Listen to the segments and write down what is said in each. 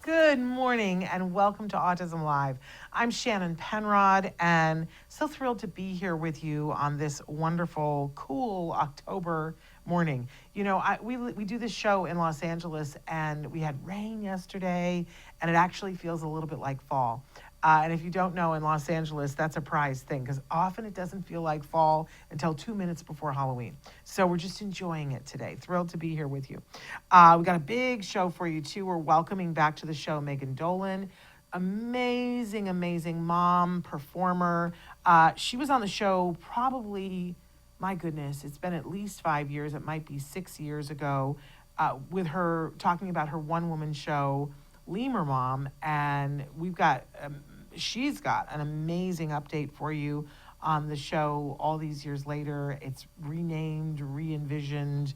Good morning and welcome to Autism Live. I'm Shannon Penrod and so thrilled to be here with you on this wonderful, cool October morning. We do this show in Los Angeles and we had rain yesterday and it actually feels a little bit like fall. And if you don't know, in Los Angeles, that's a prized thing because often it doesn't feel like fall until 2 minutes before Halloween. So we're just enjoying it today. Thrilled to be here with you. We got a big show for you, too. We're welcoming back to the show Megan Dolan. Amazing, amazing mom, performer. She was on the show probably, my goodness, it's been at least 5 years. It might be 6 years ago with her talking about her one-woman show, Lemur Mom, and she's got an amazing update for you on the show all these years later. It's renamed, re-envisioned,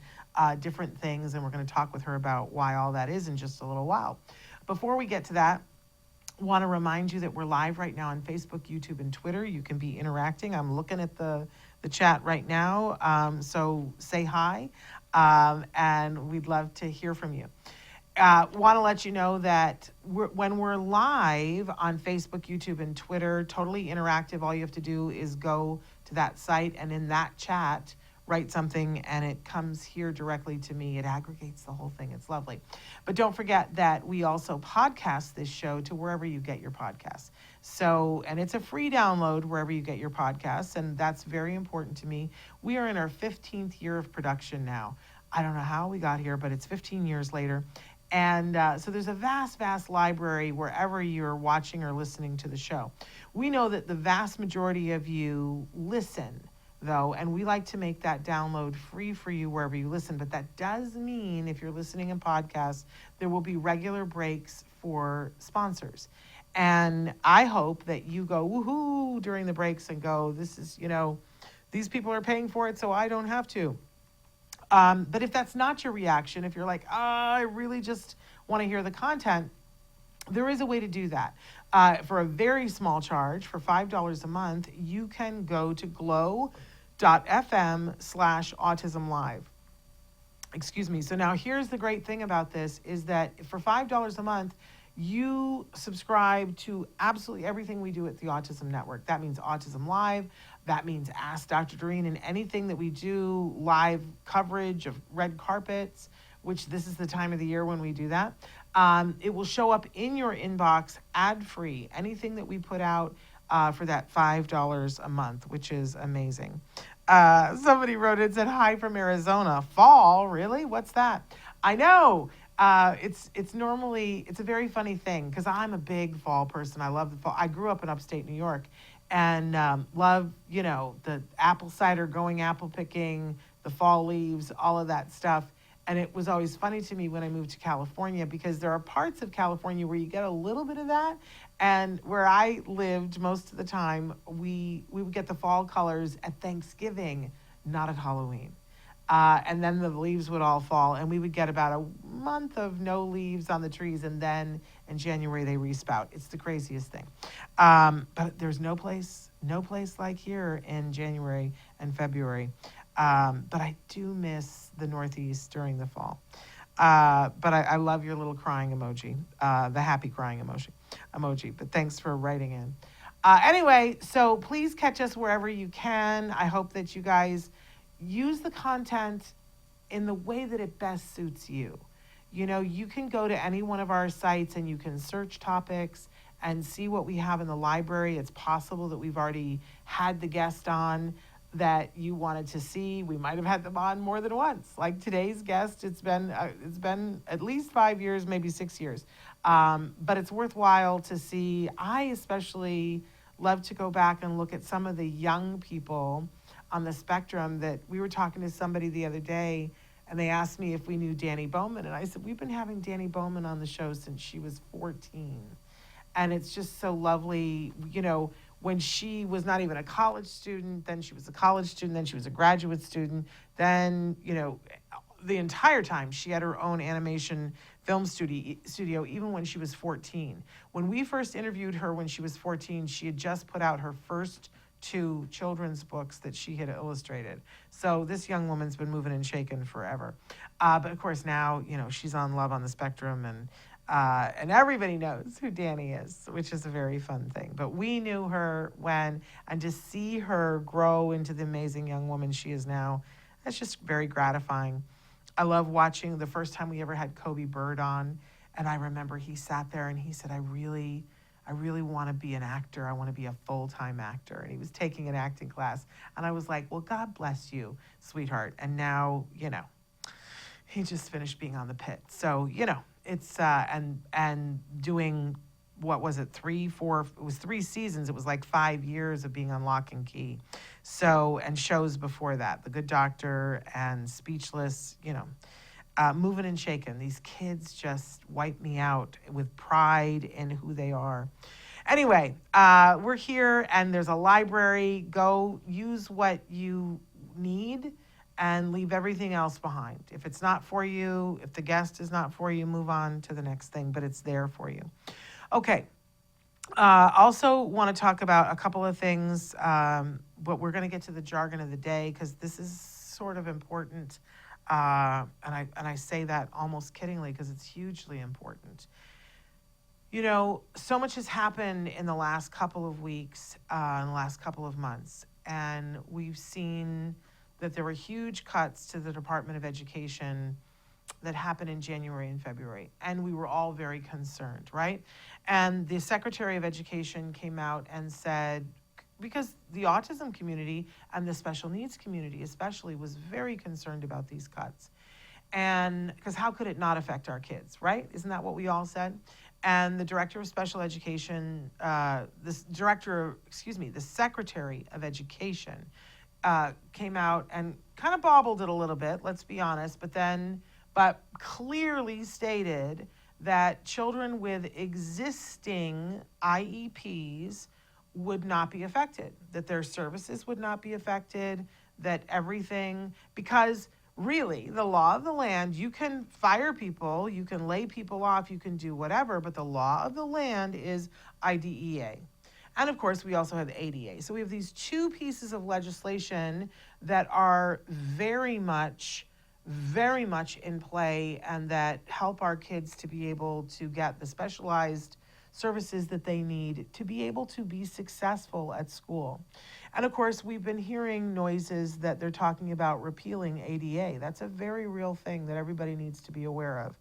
different things, and we're going to talk with her about why all that is in just a little while. Before we get to that, want to remind you that we're live right now on Facebook, YouTube, and Twitter. You can be interacting. I'm looking at the chat right now, so say hi, and we'd love to hear from you. Want to let you know that when we're live on Facebook, YouTube, and Twitter, totally interactive. All you have to do is go to that site and in that chat, write something and it comes here directly to me. It aggregates the whole thing. It's lovely. But don't forget that we also podcast this show to wherever you get your podcasts. So, and it's a free download wherever you get your podcasts, and that's very important to me. We are in our 15th year of production now. I don't know how we got here, but it's 15 years later. And so there's a vast, vast library wherever you're watching or listening to the show. We know that the vast majority of you listen, though, and we like to make that download free for you wherever you listen. But that does mean if you're listening in podcasts, there will be regular breaks for sponsors. And I hope that you go woohoo during the breaks and go, this is, these people are paying for it, so I don't have to. But if that's not your reaction, if you're like, I really just want to hear the content, there is a way to do that. For a very small charge, for $5 a month, you can go to glow.fm/autism-live. Excuse me. So now here's the great thing about this is that for $5 a month, you subscribe to absolutely everything we do at the Autism Network. That means Autism Live. That means Ask Dr. Doreen, and anything that we do, live coverage of red carpets, which this is the time of the year when we do that. It will show up in your inbox ad-free, anything that we put out for that $5 a month, which is amazing. Somebody wrote it, said, hi from Arizona. Fall, really? What's that? I know. It's a very funny thing because I'm a big fall person. I love the fall. I grew up in upstate New York and love, the apple cider, going apple picking, the fall leaves, all of that stuff. And it was always funny to me when I moved to California because there are parts of California where you get a little bit of that. And where I lived most of the time, we would get the fall colors at Thanksgiving, not at Halloween. And then the leaves would all fall, and we would get about a month of no leaves on the trees, and then in January they resprout. It's the craziest thing. But there's no place like here in January and February. But I do miss the Northeast during the fall. But I love your little crying emoji, the happy crying emoji. But thanks for writing in. Anyway, so please catch us wherever you can. I hope that you guys use the content in the way that it best suits you. You can go to any one of our sites and you can search topics and see what we have in the library. It's possible that we've already had the guest on that you wanted to see. We might have had them on more than once. Like today's guest, it's been at least 5 years, maybe 6 years. But it's worthwhile to see. I especially love to go back and look at some of the young people on the spectrum. That we were talking to somebody the other day and they asked me if we knew Danny Bowman. And I said, we've been having Danny Bowman on the show since she was 14. And it's just so lovely, when she was not even a college student, then she was a college student, then she was a graduate student, then, the entire time she had her own animation film studio, even when she was 14. When we first interviewed her when she was 14, she had just put out her first 2 children's books that she had illustrated. So this young woman's been moving and shaking forever. But of course now, she's on Love on the Spectrum, and And everybody knows who Danny is, which is a very fun thing. But we knew her when, and to see her grow into the amazing young woman she is now, that's just very gratifying. I love watching the first time we ever had Kobe Bird on. And I remember he sat there and he said, I really want to be an actor. I want to be a full-time actor. And he was taking an acting class. And I was like, well, God bless you, sweetheart. And now, he just finished being on The Pit. So, it's, and doing, what was it, 3, 4, it was 3 seasons. It was like 5 years of being on Lock and Key. So, and shows before that, The Good Doctor and Speechless, Moving and Shaken. These kids just wipe me out with pride in who they are. Anyway, we're here and there's a library. Go use what you need and leave everything else behind. If it's not for you, if the guest is not for you, move on to the next thing, but it's there for you. Okay. Also want to talk about a couple of things, but we're going to get to the jargon of the day because this is sort of important. And I say that almost kiddingly because it's hugely important. So much has happened in the last couple of weeks, in the last couple of months, and we've seen that there were huge cuts to the Department of Education that happened in January and February, and we were all very concerned, right? And the Secretary of Education came out and said, because the autism community and the special needs community especially was very concerned about these cuts. And because how could it not affect our kids, right? Isn't that what we all said? And the Director of Special Education, the Secretary of Education came out and kind of bobbled it a little bit, let's be honest, but clearly stated that children with existing IEPs would not be affected, that their services would not be affected, that everything, because really the law of the land, you can fire people, you can lay people off, you can do whatever, but the law of the land is IDEA. And of course, we also have ADA. So we have these 2 pieces of legislation that are very much in play and that help our kids to be able to get the specialized services that they need to be able to be successful at school. And of course, we've been hearing noises that they're talking about repealing ADA. That's a very real thing that everybody needs to be aware of,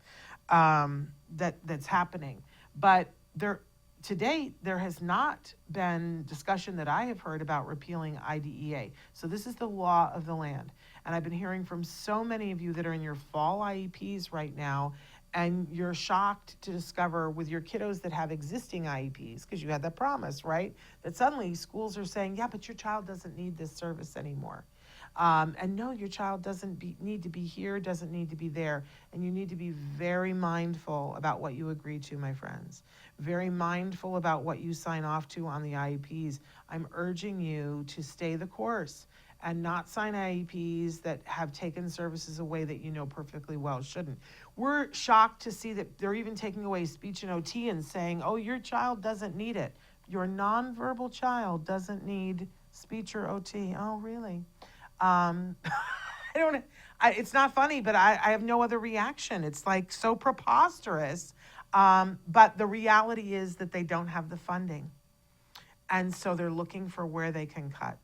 that's happening. But to date, there has not been discussion that I have heard about repealing IDEA. So this is the law of the land. And I've been hearing from so many of you that are in your fall IEPs right now, and you're shocked to discover with your kiddos that have existing IEPs, because you had that promise, right? That suddenly schools are saying, yeah, but your child doesn't need this service anymore. And no, your child doesn't need to be here, doesn't need to be there. And you need to be very mindful about what you agree to, my friends. Very mindful about what you sign off to on the IEPs. I'm urging you to stay the course and not sign IEPs that have taken services away that you know perfectly well shouldn't. We're shocked to see that they're even taking away speech and OT and saying, oh, your child doesn't need it. Your nonverbal child doesn't need speech or OT. Oh, really? It's not funny, but I have no other reaction. It's like so preposterous. But the reality is that they don't have the funding. And so they're looking for where they can cut.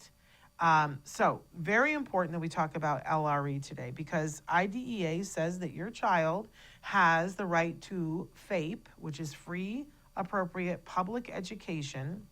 So very important that we talk about LRE today, because IDEA says that your child has the right to FAPE, which is free, appropriate public education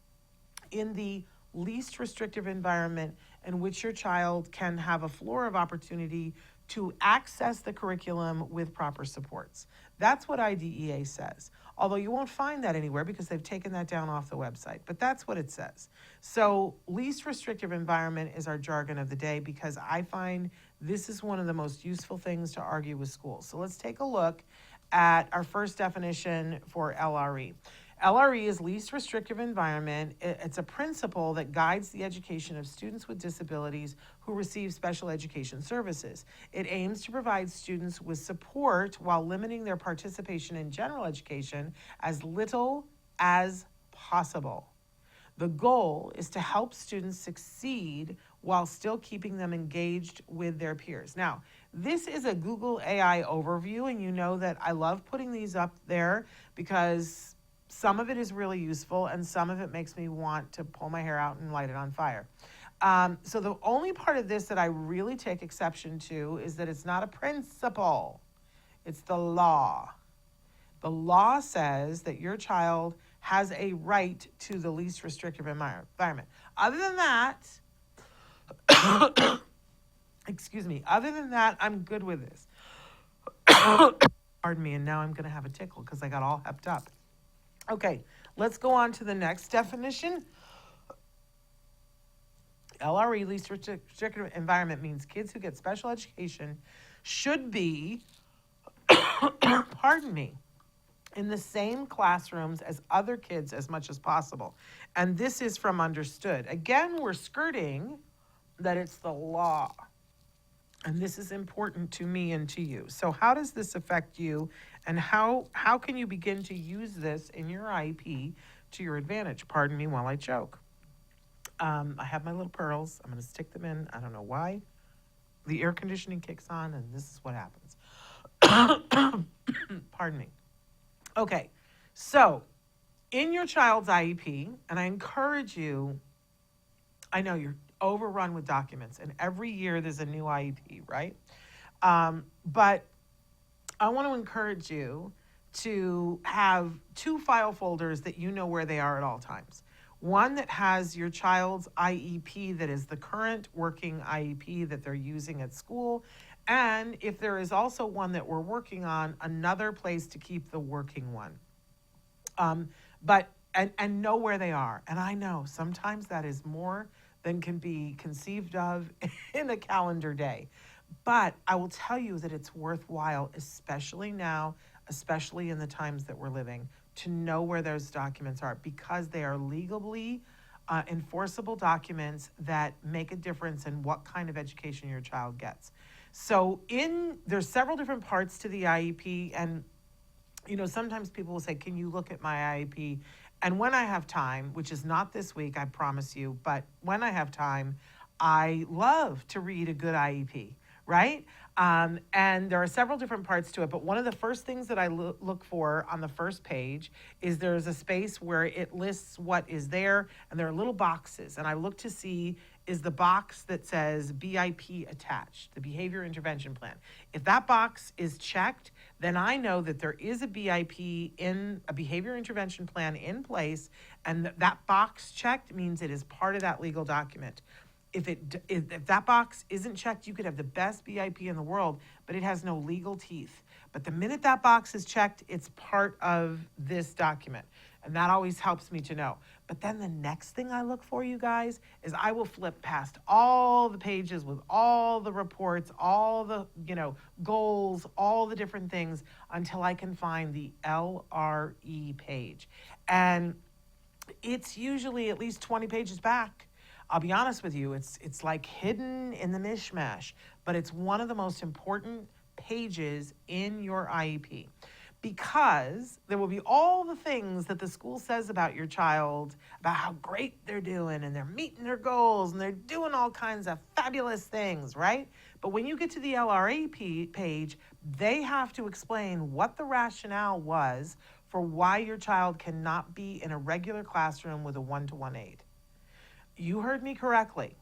in the least restrictive environment in which your child can have a floor of opportunity to access the curriculum with proper supports. That's what IDEA says. Although you won't find that anywhere because they've taken that down off the website, but that's what it says. So least restrictive environment is our jargon of the day, because I find this is one of the most useful things to argue with schools. So let's take a look at our first definition for LRE. LRE is least restrictive environment. It's a principle that guides the education of students with disabilities who receive special education services. It aims to provide students with support while limiting their participation in general education as little as possible. The goal is to help students succeed while still keeping them engaged with their peers. Now, this is a Google AI overview, and you know that I love putting these up there because some of it is really useful and some of it makes me want to pull my hair out and light it on fire. So the only part of this that I really take exception to is that it's not a principle, it's the law. The law says that your child has a right to the least restrictive environment. Other than that, excuse me, other than that, I'm good with this. Pardon me, and now I'm going to have a tickle because I got all hepped up. Okay, let's go on to the next definition. LRE, least restrictive environment, means kids who get special education should be, pardon me, in the same classrooms as other kids as much as possible. And this is from Understood. Again, we're skirting that it's the law. And this is important to me and to you. So how does this affect you? And how can you begin to use this in your IEP to your advantage? Pardon me while I choke. I have my little pearls. I'm going to stick them in. I don't know why. The air conditioning kicks on, and this is what happens. Pardon me. Okay, so in your child's IEP, and I encourage you, I know you're overrun with documents, and every year there's a new IEP, right? But I want to encourage you to have 2 file folders that you know where they are at all times. One that has your child's IEP that is the current working IEP that they're using at school. And if there is also one that we're working on, another place to keep the working one. But know where they are. And I know sometimes that is more than can be conceived of in a calendar day. But I will tell you that it's worthwhile, especially now, especially in the times that we're living, to know where those documents are, because they are legally enforceable documents that make a difference in what kind of education your child gets. So there's several different parts to the IEP, and sometimes people will say, can you look at my IEP? And when I have time, which is not this week, I promise you, but when I have time, I love to read a good IEP, right? And there are several different parts to it, but one of the first things that I look for on the first page is there's a space where it lists what is there, and there are little boxes, and I look to see, is the box that says BIP attached, the behavior intervention plan. If that box is checked, then I know that there is a BIP in a behavior intervention plan in place, and that box checked means it is part of that legal document. If that box isn't checked, you could have the best BIP in the world, but it has no legal teeth. But the minute that box is checked, it's part of this document. And that always helps me to know. But then the next thing I look for, you guys, is I will flip past all the pages with all the reports, all the, goals, all the different things until I can find the LRE page. And it's usually at least 20 pages back. I'll be honest with you, it's like hidden in the mishmash, but it's one of the most important pages in your IEP, because there will be all the things that the school says about your child, about how great they're doing and they're meeting their goals and they're doing all kinds of fabulous things, right? But when you get to the LRE page, they have to explain what the rationale was for why your child cannot be in a regular classroom with a one-to-one aide. You heard me correctly.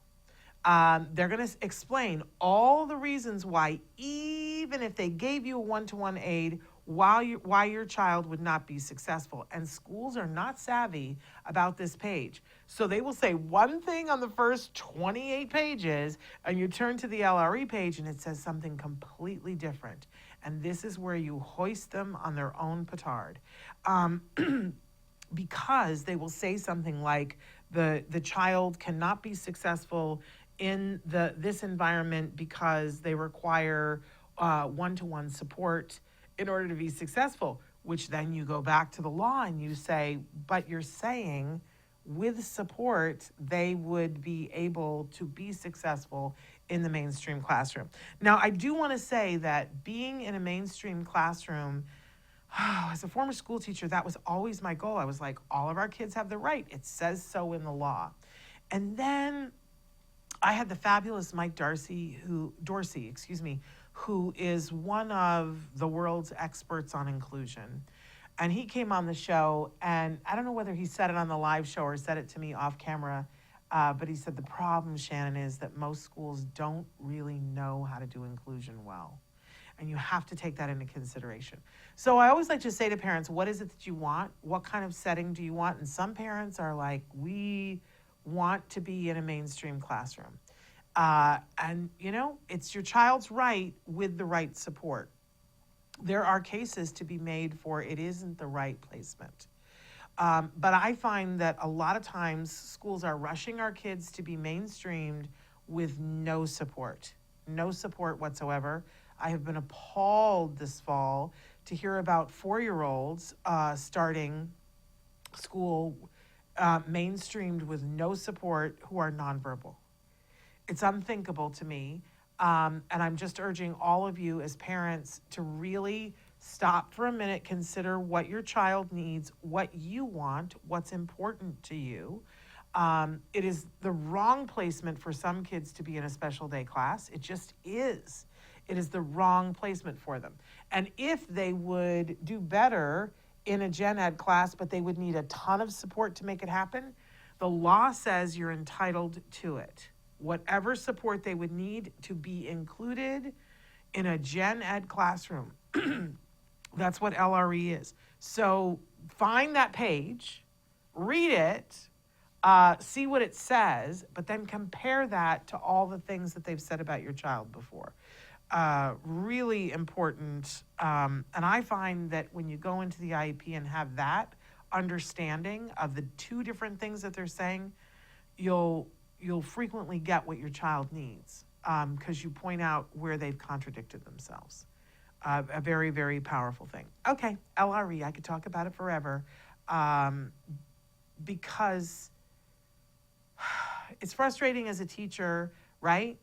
They're going to explain all the reasons why, even if they gave you a one-to-one aide, why your child would not be successful. And schools are not savvy about this page. So they will say one thing on the first 28 pages, and you turn to the LRE page and it says something completely different. And this is where you hoist them on their own petard. Because they will say something like, the child cannot be successful in this environment because they require one-to-one support in order to be successful, which then you go back to the law and you say, but you're saying with support, they would be able to be successful in the mainstream classroom. Now, I do want to say that being in a mainstream classroom as a former school teacher, that was always my goal. I was like, all of our kids have the right. It says so in the law. And then I had the fabulous Mike Dorsey, who is one of the world's experts on inclusion. And he came on the show, and I don't know whether he said it on the live show or said it to me off camera, but he said the problem, Shannon, is that most schools don't really know how to do inclusion well. And you have to take that into consideration. So I always like to say to parents, what is it that you want? What kind of setting do you want? And some parents are like, we want to be in a mainstream classroom. And, it's your child's right with the right support. There are cases to be made for it isn't the right placement. But I find that a lot of times schools are rushing our kids to be mainstreamed with no support whatsoever. I have been appalled this fall to hear about 4-year-olds starting school mainstreamed with no support who are nonverbal. It's unthinkable to me. And I'm just urging all of you as parents to really stop for a minute, consider what your child needs, what you want, what's important to you. It is the wrong placement for some kids to be in a special day class. It just is. It is the wrong placement for them. And if they would do better in a gen ed class, but they would need a ton of support to make it happen, the law says you're entitled to it. Whatever support they would need to be included in a gen ed classroom. That's what LRE is. So find that page, read it, see what it says, but then compare that to all the things that they've said about your child before. Really important. And I find that when you go into the IEP and have that understanding of the two different things that they're saying, you'll frequently get what your child needs, because you point out where they've contradicted themselves. A very, very powerful thing. Okay, LRE, I could talk about it forever, because it's frustrating as a teacher, right?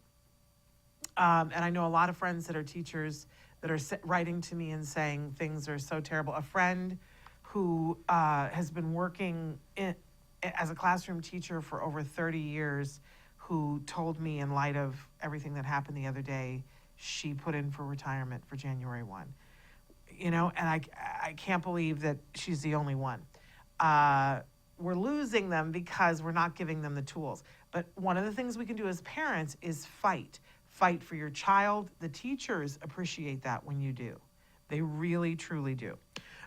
And I know a lot of friends that are teachers that are writing to me and saying things are so terrible. A friend who has been working as a classroom teacher for over 30 years, who told me in light of everything that happened the other day, she put in for retirement for January 1. And I can't believe that she's the only one. We're losing them because we're not giving them the tools. But one of the things we can do as parents is fight. Fight for your child. The teachers appreciate that when you do. They really, truly do.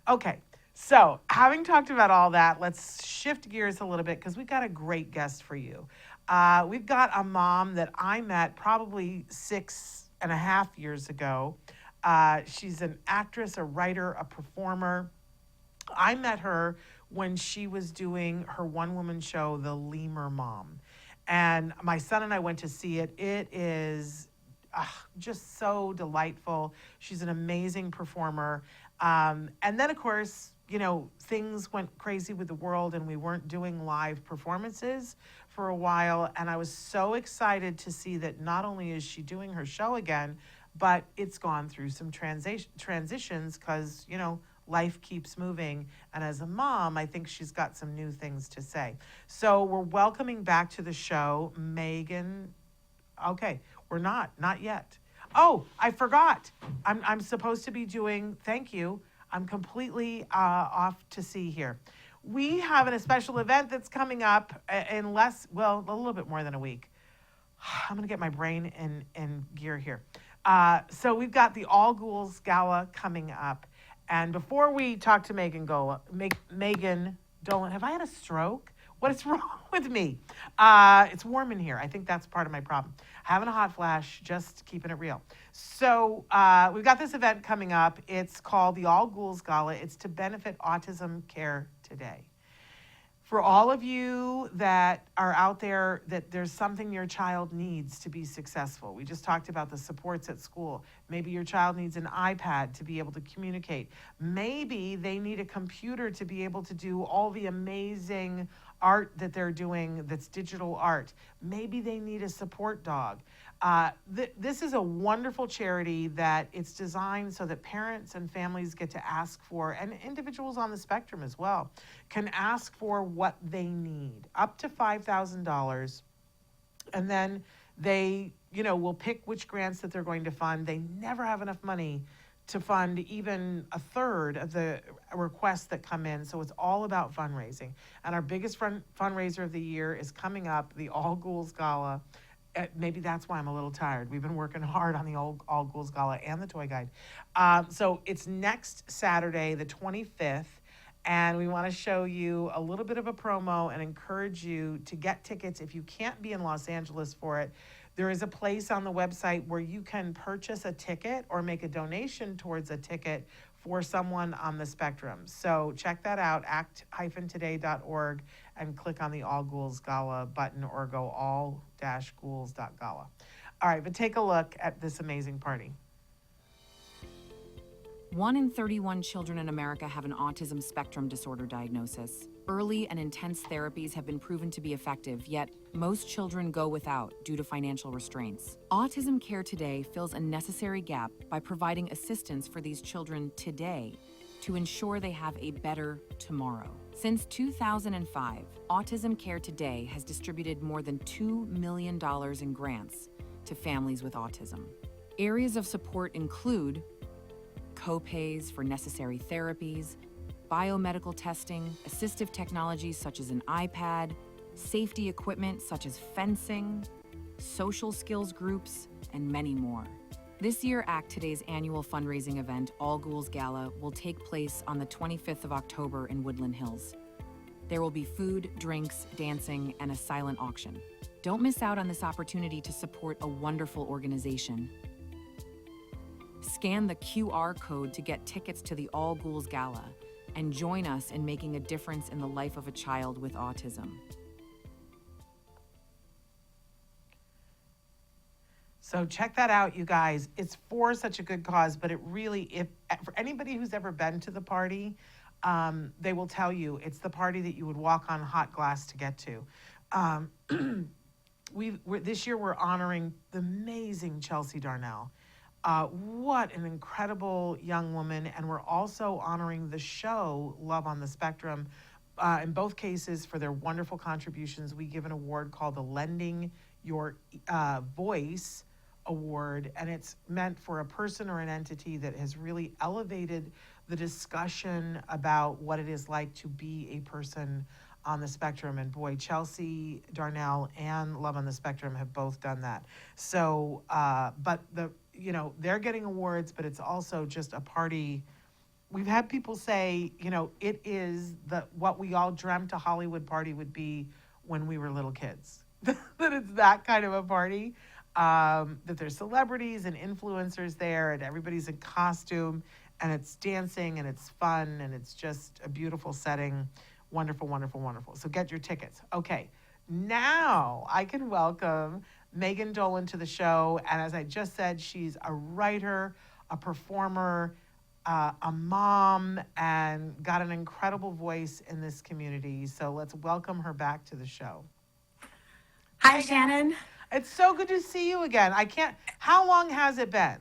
Okay. So, having talked about all that, let's shift gears a little bit because we've got a great guest for you. We've got a mom that I met probably 6.5 years ago. She's an actress, a writer, a performer. I met her when she was doing her one-woman show, The Lemur Mom. And my son and I went to see it. It is just so delightful. She's an amazing performer. And then, of course, things went crazy with the world and we weren't doing live performances for a while. And I was so excited to see that not only is she doing her show again, but it's gone through some transitions because, life keeps moving. And as a mom, I think she's got some new things to say. So we're welcoming back to the show, Megan. Okay, we're not yet. Oh, I forgot. I'm supposed to be doing, thank you. I'm completely off to sea here. We have a special event that's coming up in a little bit more than a week. I'm going to get my brain in gear here. So we've got the All Ghouls Gala coming up. And before we talk to Megan Dolan, have I had a stroke? What is wrong with me? It's warm in here. I think that's part of my problem. Having a hot flash, just keeping it real. So we've got this event coming up. It's called the All Ghouls Gala. It's to benefit Autism Care Today. For all of you that are out there, that there's something your child needs to be successful. We just talked about the supports at school. Maybe your child needs an iPad to be able to communicate. Maybe they need a computer to be able to do all the amazing art that they're doing that's digital art. Maybe they need a support dog. This is a wonderful charity that it's designed so that parents and families get to ask for, and individuals on the spectrum as well, can ask for what they need, up to $5,000. And then they, will pick which grants that they're going to fund. They never have enough money to fund even a third of the requests that come in. So it's all about fundraising. And our biggest fundraiser of the year is coming up, the All Ghouls Gala. Maybe that's why I'm a little tired. We've been working hard on the All Ghouls Gala and the toy guide. So it's next Saturday, the 25th. And we want to show you a little bit of a promo and encourage you to get tickets if you can't be in Los Angeles for it. There is a place on the website where you can purchase a ticket or make a donation towards a ticket for someone on the spectrum. So check that out, act-today.org, and click on the All Ghouls Gala button or go all-ghouls.gala. All right, but take a look at this amazing party. 1 in 31 children in America have an autism spectrum disorder diagnosis. Early and intense therapies have been proven to be effective, yet most children go without due to financial restraints. Autism Care Today fills a necessary gap by providing assistance for these children today to ensure they have a better tomorrow. Since 2005, Autism Care Today has distributed more than $2 million in grants to families with autism. Areas of support include co-pays for necessary therapies, biomedical testing, assistive technologies such as an iPad, safety equipment such as fencing, social skills groups, and many more. This year, Act Today's annual fundraising event, All Ghouls Gala, will take place on the 25th of October in Woodland Hills. There will be food, drinks, dancing, and a silent auction. Don't miss out on this opportunity to support a wonderful organization. Scan the QR code to get tickets to the All Ghouls Gala and join us in making a difference in the life of a child with autism. So check that out, you guys. It's for such a good cause, but it really, for anybody who's ever been to the party, they will tell you it's the party that you would walk on hot glass to get to. This year we're honoring the amazing Chelsea Darnell. What an incredible young woman. And we're also honoring the show, Love on the Spectrum. In both cases, for their wonderful contributions, we give an award called the Lending Your Voice Award. And it's meant for a person or an entity that has really elevated the discussion about what it is like to be a person on the spectrum. And boy, Chelsea Darnell and Love on the Spectrum have both done that. So, but they're getting awards, but it's also just a party. We've had people say, it is what we all dreamt a Hollywood party would be when we were little kids. That it's that kind of a party, that there's celebrities and influencers there and everybody's in costume and it's dancing and it's fun and it's just a beautiful setting. Wonderful, wonderful, wonderful. So get your tickets. Okay, now I can welcome Megan Dolan to the show. And as I just said, she's a writer, a performer, a mom, and got an incredible voice in this community. So let's welcome her back to the show. Hi, Shannon. It's so good to see you again. How long has it been?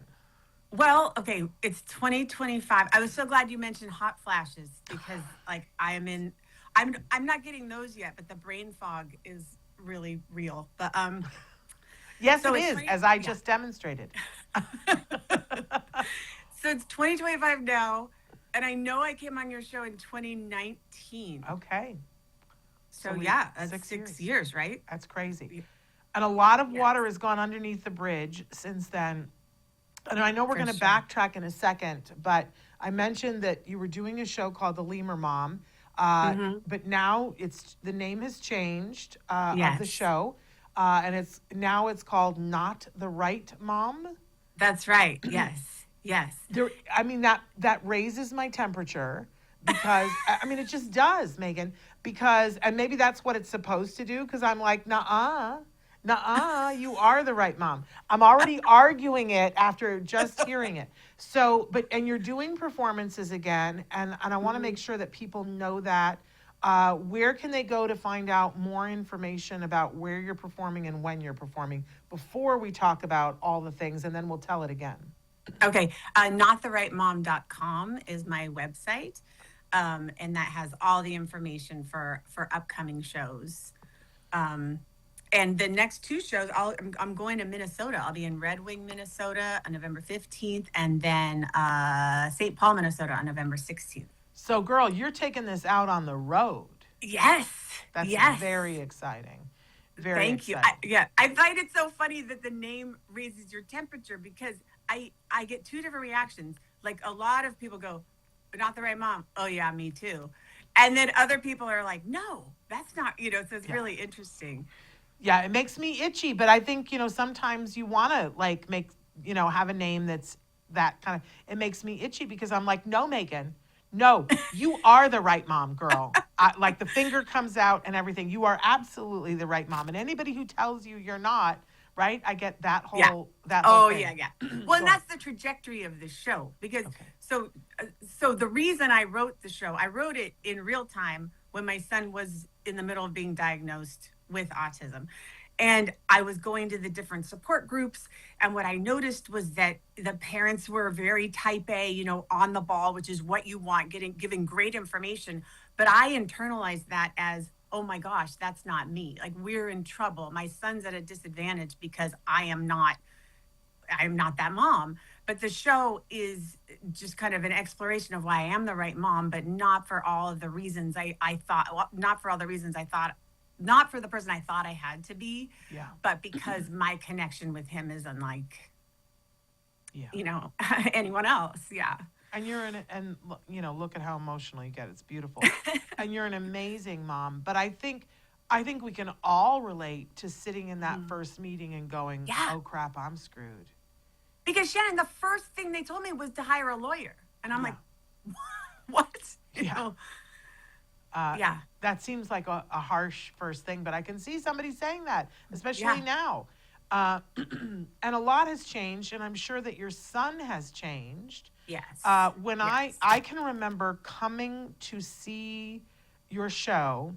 Well, okay, it's 2025. I was so glad you mentioned hot flashes because I'm not getting those yet, but the brain fog is really real. But yes, so it is, as I just demonstrated. So it's 2025 now, and I know I came on your show in 2019. Okay. So yeah, that's 6 years, right? That's crazy. And a lot of water has gone underneath the bridge since then. And I know we're going to backtrack in a second, but I mentioned that you were doing a show called the Lemur Mom, but now the name has changed of the show, and it's called Not the Right Mom. That's right. Yes. That raises my temperature because it just does, Megan. And maybe that's what it's supposed to do. Because I'm like, nuh-uh, you are the right mom. I'm already arguing it after just hearing it. So, and you're doing performances again, and I want to make sure that people know that. Where can they go to find out more information about where you're performing and when you're performing before we talk about all the things, and then we'll tell it again? Okay. Nottherightmom.com is my website. And that has all the information for upcoming shows. And the next two shows, I'm going to Minnesota. I'll be in Red Wing, Minnesota on November 15th, and then St. Paul, Minnesota on November 16th. So, girl, you're taking this out on the road. Yes. That's yes. very exciting. Very Thank you. exciting. I find it so funny that the name raises your temperature because I get two different reactions. Like a lot of people go, "Not the right mom." Oh yeah, me too. And then other people are like, "No, that's not." So it's really interesting. Yeah, it makes me itchy, but I think, sometimes you want to like make, have a name that's that kind of, it makes me itchy because I'm like, no, Megan, no, you are the right mom, girl. Like the finger comes out and everything. You are absolutely the right mom. And anybody who tells you you're not, right? I get that whole, that whole thing. Yeah. Well, and that's the trajectory of the show because so the reason I wrote the show, I wrote it in real time when my son was in the middle of being diagnosed with autism. And I was going to the different support groups. And what I noticed was that the parents were very type A, on the ball, which is what you want, giving great information. But I internalized that as, oh my gosh, that's not me. Like we're in trouble. My son's at a disadvantage because I'm not that mom. But the show is just kind of an exploration of why I am the right mom, but not for all of the reasons I thought, well, not for all the reasons I thought, not for the person I thought I had to be, but because my connection with him is unlike, anyone else. Yeah. And look at how emotional you get. It's beautiful. And you're an amazing mom. But I think we can all relate to sitting in that first meeting and going, oh crap, I'm screwed. Because Shannon, the first thing they told me was to hire a lawyer. And I'm like, what? That seems like a harsh first thing, but I can see somebody saying that, especially now. And a lot has changed, and I'm sure that your son has changed. Yes. When I can remember coming to see your show,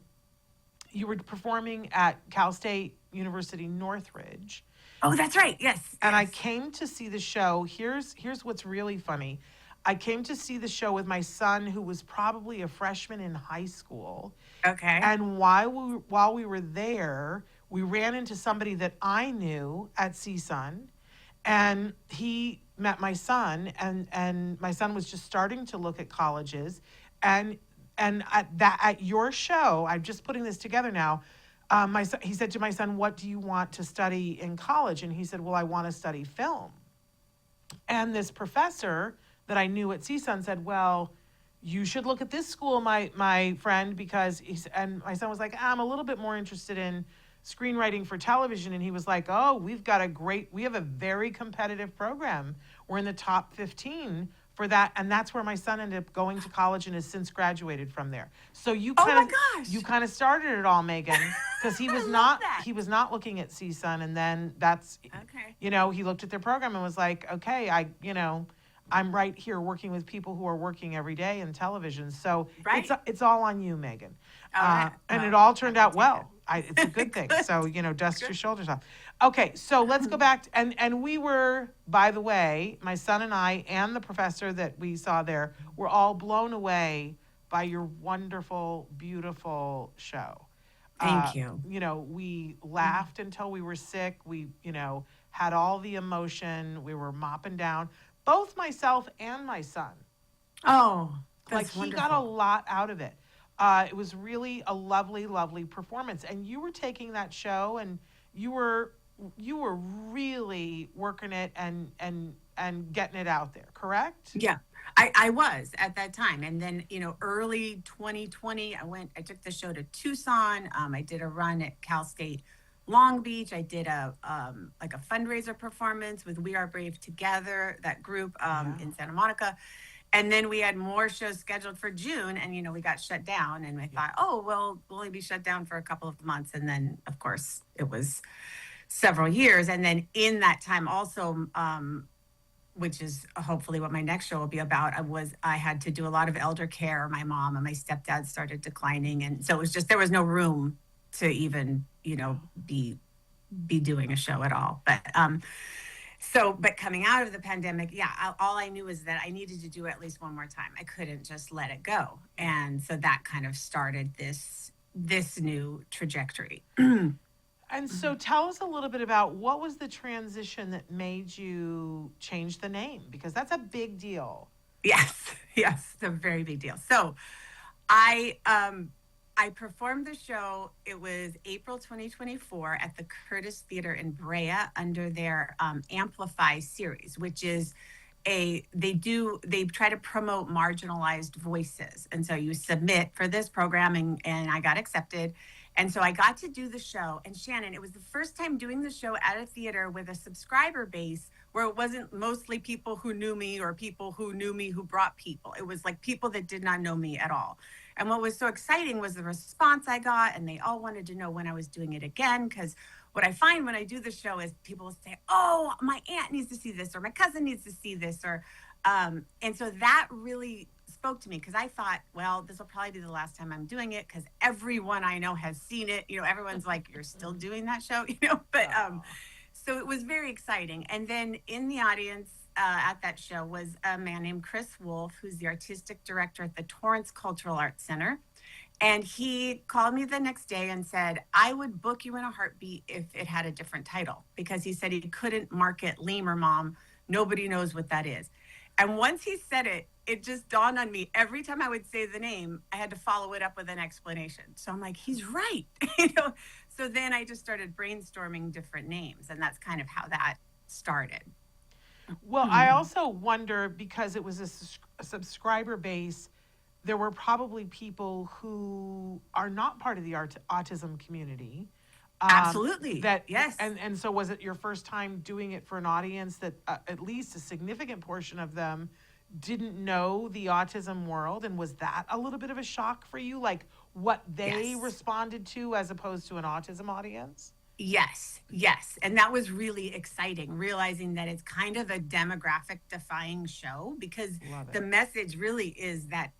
you were performing at Cal State University Northridge. Oh, that's right. Yes. And I came to see the show. Here's what's really funny. I came to see the show with my son, who was probably a freshman in high school. Okay. And while we were there, we ran into somebody that I knew at CSUN, and he met my son, and my son was just starting to look at colleges, and at your show, I'm just putting this together now. He said to my son, "What do you want to study in college?" And he said, "Well, I want to study film." And this professor that I knew at CSUN said, "Well, you should look at this school, my friend, because and my son was like, I'm a little bit more interested in screenwriting for television." And he was like, "Oh, we have a very competitive program. We're in the top 15 for that." And that's where my son ended up going to college and has since graduated from there. So you kind of started it all, Megan, because he was not looking at CSUN. And then he looked at their program and was like, okay, I'm right here working with people who are working every day in television. So it's all on you, Megan. And it all turned out well. It's a good thing. So, dust your shoulders off. Okay, so let's go back. And we were, by the way, my son and I and the professor that we saw there were all blown away by your wonderful, beautiful show. Thank you. We laughed until we were sick. We, had all the emotion. We were mopping down. Both myself and my son. Oh, that's wonderful. He got a lot out of it. It was really a lovely, lovely performance. And you were taking that show, and you were really working it and getting it out there, correct? Yeah, I was at that time. And then, early 2020, I took the show to Tucson. I did a run at Cal State Long Beach. I did a fundraiser performance with We Are Brave Together, that group in Santa Monica. And then we had more shows scheduled for June, and we got shut down. And I thought, oh, well, we'll only be shut down for a couple of months. And then, of course, it was several years. And then in that time also, which is hopefully what my next show will be about. I had to do a lot of elder care. My mom and my stepdad started declining, and so it was just there was no room to even be doing a show at all. But coming out of the pandemic, all I knew is that I needed to do it at least one more time. I couldn't just let it go, and so that kind of started this new trajectory. And so tell us a little bit about what was the transition that made you change the name, because that's a big deal. Yes, it's a very big deal. So I performed the show. It was April 2024 at the Curtis Theater in Brea under their Amplify series, which is they try to promote marginalized voices. And so you submit for this program, and I got accepted. And so I got to do the show. And Shannon, it was the first time doing the show at a theater with a subscriber base where it wasn't mostly people who knew me or people who knew me who brought people. It was like people that did not know me at all. And what was so exciting was the response I got, and they all wanted to know when I was doing it again. Because what I find when I do the show is people will say, oh, my aunt needs to see this, or my cousin needs to see this, or and so that really spoke to me, because I thought, well, this will probably be the last time I'm doing it, because everyone I know has seen it. Everyone's like, you're still doing that show, but so it was very exciting. And then in the audience at that show was a man named Chris Wolf, who's the artistic director at the Torrance Cultural Arts Center. And he called me the next day and said, I would book you in a heartbeat if it had a different title, because he said he couldn't market Lemur Mom. Nobody knows what that is. And once he said it, it just dawned on me. Every time I would say the name, I had to follow it up with an explanation. So I'm like, he's right. So then I just started brainstorming different names, and that's kind of how that started. Well, I also wonder, because it was a subscriber base, there were probably people who are not part of the autism community. Absolutely. Yes. And so was it your first time doing it for an audience that at least a significant portion of them didn't know the autism world? And was that a little bit of a shock for you? Like what they responded to as opposed to an autism audience? Yes. And that was really exciting, realizing that it's kind of a demographic defying show, because the message really is that,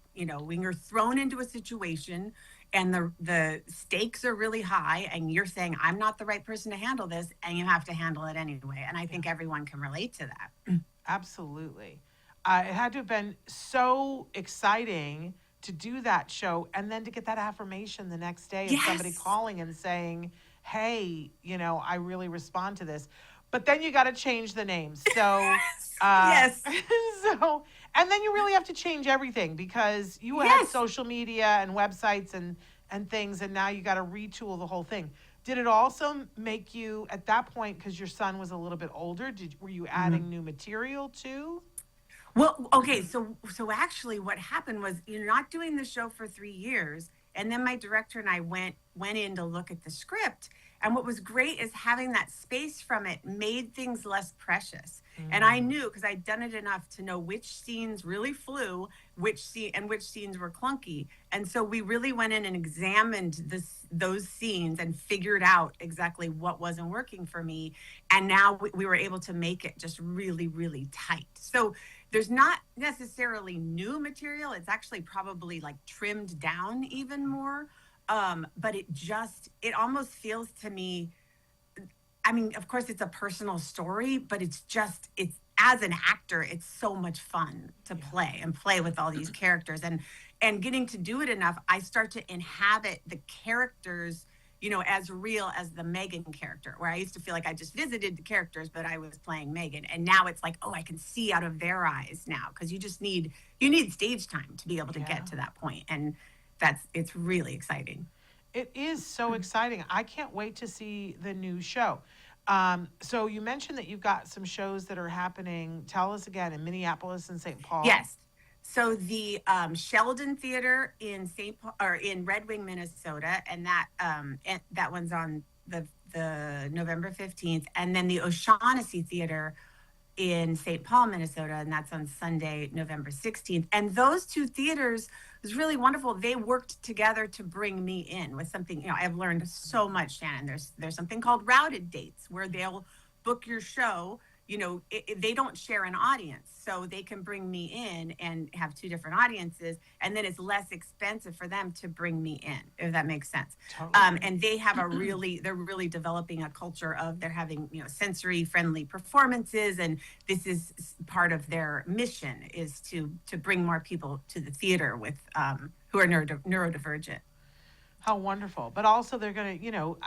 when you're thrown into a situation and the stakes are really high, and you're saying, I'm not the right person to handle this, and you have to handle it anyway. And I think everyone can relate to that. Absolutely. It had to have been so exciting to do that show, and then to get that affirmation the next day of somebody calling and saying, hey, I really respond to this. But then you got to change the name. So, and then you really have to change everything, because you had social media and websites and things, and now you got to retool the whole thing. Did it also make you, at that point, because your son was a little bit older, were you adding new material too? Well, okay, so actually what happened was, you're not doing the show for 3 years, and then my director and I went in to look at the script. And what was great is having that space from it made things less precious. And I knew, because I'd done it enough to know which scenes really flew, which scenes were clunky. And so we really went in and examined those scenes and figured out exactly what wasn't working for me. And now we were able to make it just really, really tight. So there's not necessarily new material. It's actually probably like trimmed down even more. But it almost feels to me, I mean, of course it's a personal story, but it's as an actor, it's so much fun to play with all these characters, and getting to do it enough, I start to inhabit the characters, as real as the Megan character, where I used to feel like I just visited the characters, but I was playing Megan. And now it's like, oh, I can see out of their eyes now, because you need stage time to be able to get to that point. And it's really exciting. It is so exciting. I can't wait to see the new show. So you mentioned that you've got some shows that are happening. Tell us again, in Minneapolis and St. Paul. Yes. So the Sheldon Theater in Red Wing, Minnesota, and that one's on the November 15th, and then the O'Shaughnessy Theater in St. Paul, Minnesota, and that's on Sunday, November 16th. And those two theaters was really wonderful. They worked together to bring me in with something, I've learned so much, Shannon. There's something called routed dates, where they'll book your show, they don't share an audience, so they can bring me in and have two different audiences, and then it's less expensive for them to bring me in, if that makes sense. Totally. And they have they're really developing a culture of they're having sensory friendly performances, and this is part of their mission is to bring more people to the theater with who are neurodivergent. How wonderful. But also they're going to,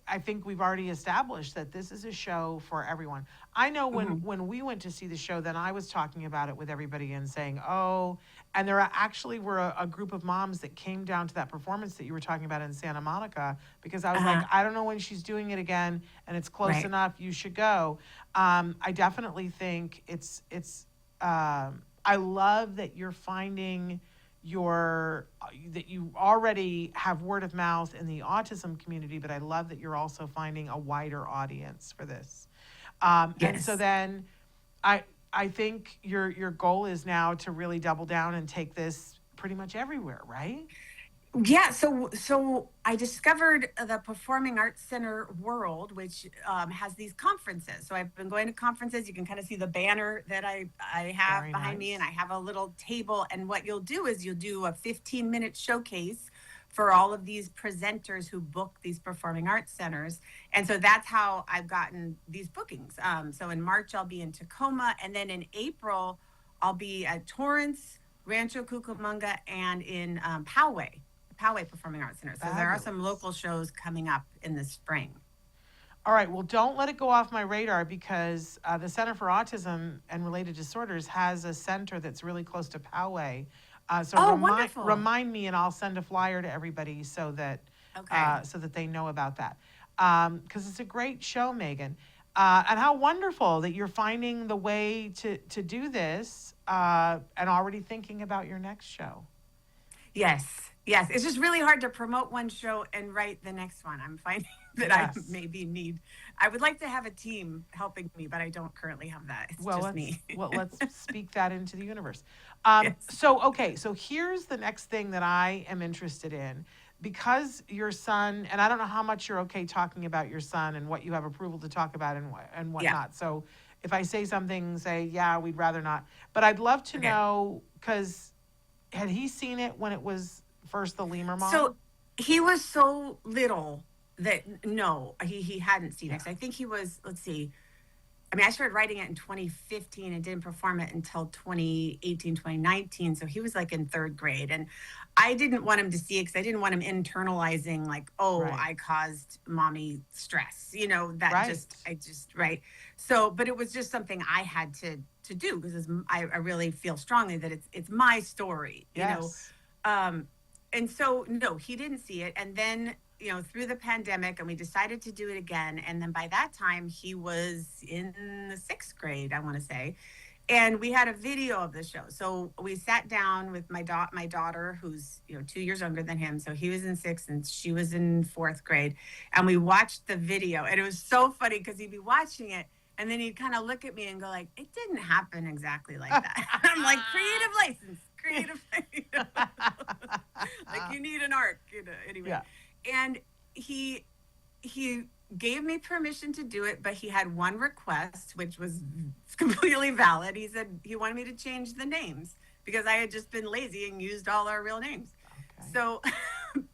I think we've already established that this is a show for everyone. I know when we went to see the show, then I was talking about it with everybody and saying, oh, and there actually were a group of moms that came down to that performance that you were talking about in Santa Monica, because I was like, I don't know when she's doing it again, and it's close enough, you should go. I definitely think I love that you're finding that you already have word of mouth in the autism community, but I love that you're also finding a wider audience for this. And so then I think your goal is now to really double down and take this pretty much everywhere, right? Yeah, so I discovered the Performing Arts Center world, which has these conferences. So I've been going to conferences. You can kind of see the banner that I have Very behind me, and I have a little table. And what you'll do is you'll do a 15-minute showcase for all of these presenters who book these performing arts centers. And so that's how I've gotten these bookings. So in March, I'll be in Tacoma, and then in April, I'll be at Torrance, Rancho Cucamonga, and in Poway Performing Arts Center. So there are some local shows coming up in the spring. All right. Well, don't let it go off my radar, because the Center for Autism and Related Disorders has a center that's really close to Poway. So remind me, and I'll send a flyer to everybody so that they know about that. Because it's a great show, Megan. And how wonderful that you're finding the way to do this and already thinking about your next show. Yes. It's just really hard to promote one show and write the next one. I'm finding that I maybe I would like to have a team helping me, but I don't currently have that. It's just me. Let's speak that into the universe. Yes. So here's the next thing that I am interested in. Because your son, and I don't know how much you're okay talking about your son and what you have approval to talk about and whatnot. Yeah. So if I say something, say, yeah, we'd rather not. But I'd love to know, because had he seen it when it was first the Lemur Mom? So he was so little that he hadn't seen it. So I think he was, let's see. I mean, I started writing it in 2015 and didn't perform it until 2018, 2019. So he was like in third grade. And I didn't want him to see it because I didn't want him internalizing like, I caused mommy stress. So, but it was just something I had to do because I really feel strongly that it's my story, and so, no, he didn't see it. And then, through the pandemic, and we decided to do it again. And then by that time, he was in the 6th grade, I want to say. And we had a video of the show. So we sat down with my daughter, who's 2 years younger than him. So he was in 6th and she was in 4th grade. And we watched the video. And it was so funny because he'd be watching it. And then he'd kind of look at me and go like, it didn't happen exactly like that. I'm like, creative license. Like you need an arc, anyway. Yeah. And he gave me permission to do it, but he had one request, which was completely valid. He said he wanted me to change the names because I had just been lazy and used all our real names. Okay. So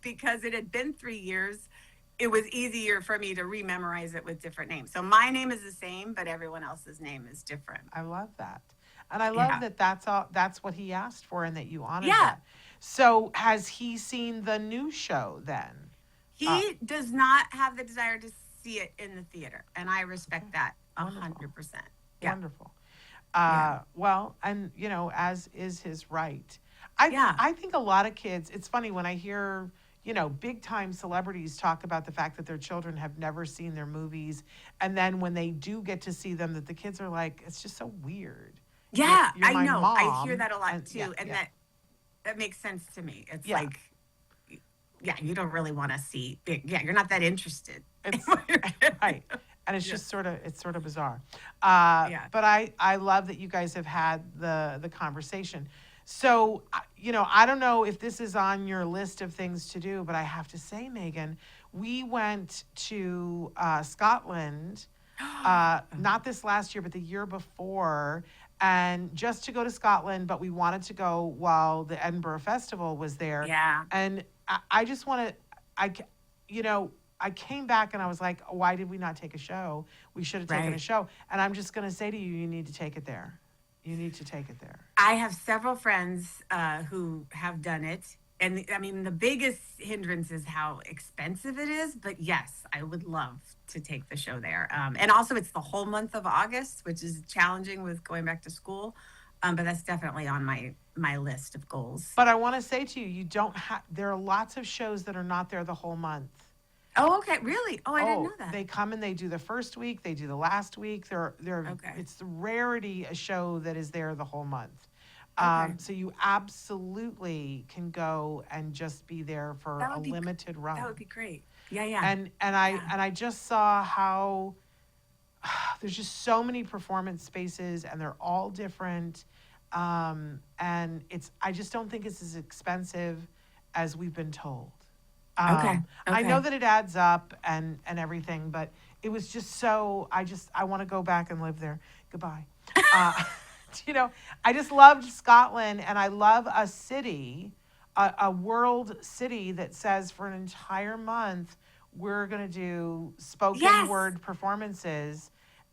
because it had been 3 years, it was easier for me to rememorize it with different names. So my name is the same, but everyone else's name is different. I love that. And I love that that's what he asked for and that you honored that. So has he seen the new show then? He does not have the desire to see it in the theater. And I respect that 100%. Yeah. Wonderful. Well, and as is his right. I think a lot of kids, it's funny when I hear, big time celebrities talk about the fact that their children have never seen their movies. And then when they do get to see them, that the kids are like, it's just so weird. Yeah, you're I know. Mom. I hear that a lot too. That makes sense to me. It's like, you don't really want to see. You're not that interested. It's, right. And it's just sort of bizarre. But I love that you guys have had the conversation. So, I don't know if this is on your list of things to do, but I have to say, Megan, we went to Scotland not this last year, but the year before, and just to go to Scotland, but we wanted to go while the Edinburgh Festival was there. Yeah. And I just want to, you know, I came back and I was like, why did we not take a show? We should have taken a Right. show. And I'm just going to say to you, you need to take it there. You need to take it there. I have several friends who have done it. And I mean, the biggest hindrance is how expensive it is. But yes, I would love to take the show there. And also, it's the whole month of August, which is challenging with going back to school. But that's definitely on my list of goals. But I want to say to you, you don't have, there are lots of shows that are not there the whole month. Oh, okay. Really? Oh, I didn't know that. They come and they do the first week, they do the last week. Okay. It's the rarity a show that is there the whole month. Okay. So you absolutely can go and just be there for That a would be limited run. That would be great. Yeah, yeah. And I just saw how there's just so many performance spaces and they're all different. And I just don't think it's as expensive as we've been told. Okay. I know Okay. that it adds up and everything, but it was just so, I want to go back and live there. Goodbye. You know, I just loved Scotland, and I love a city, a world city that says for an entire month, we're going to do spoken Yes. word performances.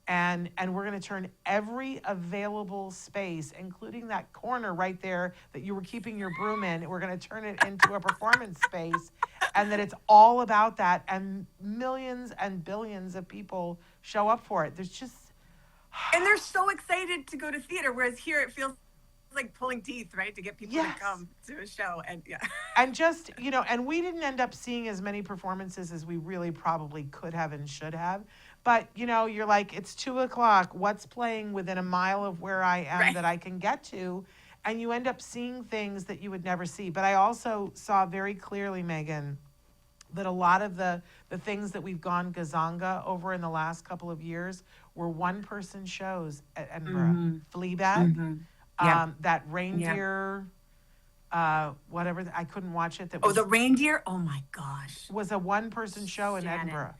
And we're going to turn every available space, including that corner right there that you were keeping your broom in, we're going to turn it into a performance space, and that it's all about that. And millions and billions of people show up for it. There's just, And they're so excited to go to theater, whereas here it feels like pulling teeth, right, to get people Yes. to come to a show. And yeah. and just, you know, and we didn't end up seeing as many performances as we really probably could have and should have. But, you know, you're like, it's 2:00. What's playing within a mile of where I am Right. that I can get to? And you end up seeing things that you would never see. But I also saw very clearly, Megan, that a lot of the things that we've gone gazanga over in the last couple of years were one-person shows at Edinburgh. Mhm. Fleabag, Mhm. Yep. that reindeer, whatever, I couldn't watch it. That Oh, was, the reindeer? Oh my gosh. was a one-person show in Shannon. Edinburgh.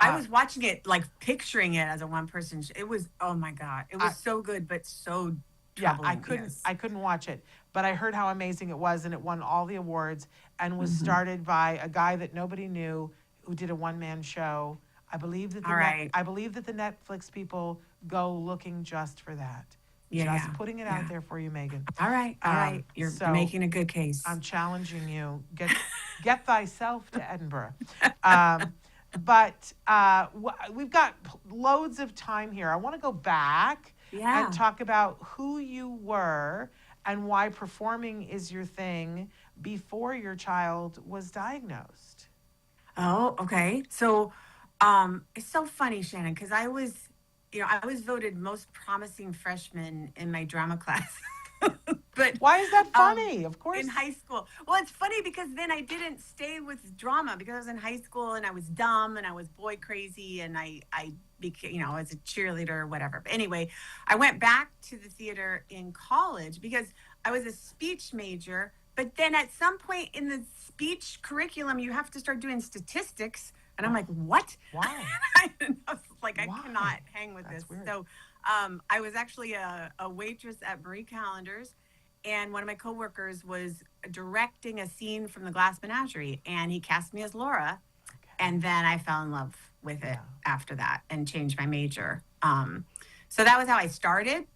I was watching it, like picturing it as a one person show. It was, oh my God. It was so good, but so Yeah, troubling. Yes. I couldn't watch it, but I heard how amazing it was, and it won all the awards, and was Mm-hmm. started by a guy that nobody knew who did a one-man show. I believe that All right. I believe that the Netflix people go looking just for that. Yeah, Just yeah, putting it yeah. out there for you, Megan. All right. All right. You're so making a good case. I'm challenging you. Get thyself to Edinburgh. But we've got loads of time here. I want to go back Yeah. and talk about who you were and why performing is your thing before your child was diagnosed. Oh, okay. So, it's so funny, Shannon, because I was voted most promising freshman in my drama class. But Why is that funny? Of course. in high school. Well, it's funny because then I didn't stay with drama because I was in high school and I was dumb and I was boy crazy and I became, you know, as a cheerleader or whatever. But anyway, I went back to the theater in college because I was a speech major. But then at some point in the speech curriculum, you have to start doing statistics. And I'm like, what? Why? I was like, I Why? cannot hang with That's this. weird. So I was actually a waitress at Marie Callender's, and one of my coworkers was directing a scene from The Glass Menagerie, and he cast me as Laura. And then I fell in love with it after that and changed my major. So that was how I started.